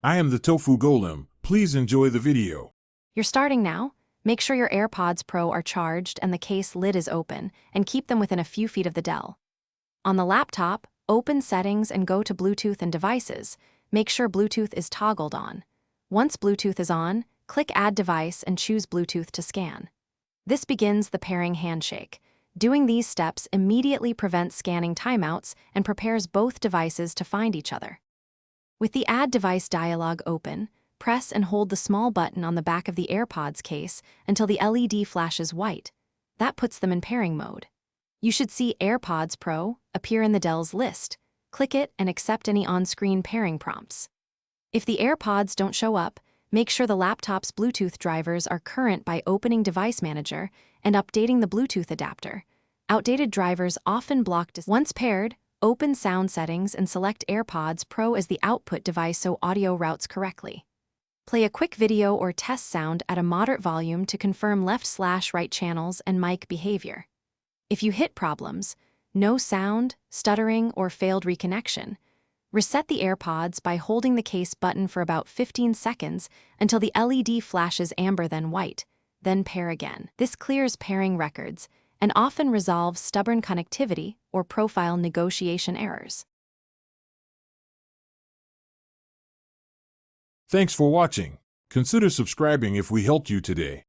I am the Tofu Golem. Please enjoy the video. You're starting now? Make sure your AirPods Pro are charged and the case lid is open, and keep them within a few feet of the Dell. On the laptop, open Settings and go to Bluetooth and Devices. Make sure Bluetooth is toggled on. Once Bluetooth is on, click Add Device and choose Bluetooth to scan. This begins the pairing handshake. Doing these steps immediately prevents scanning timeouts and prepares both devices to find each other. With the Add Device dialog open, press and hold the small button on the back of the AirPods case until the LED flashes white. That puts them in pairing mode. You should see AirPods Pro appear in the Dell's list. Click it and accept any on-screen pairing prompts. If the AirPods don't show up, make sure the laptop's Bluetooth drivers are current by opening Device Manager and updating the Bluetooth adapter. Outdated drivers often block. Once paired, open Sound Settings and select AirPods Pro as the output device so audio routes correctly. Play a quick video or test sound at a moderate volume to confirm left/right channels and mic behavior. If you hit problems, no sound, stuttering, or failed reconnection, reset the AirPods by holding the case button for about 15 seconds until the LED flashes amber then white, then pair again. This clears pairing records and often resolves stubborn connectivity or profile negotiation errors. Thanks for watching. Consider subscribing if we helped you today.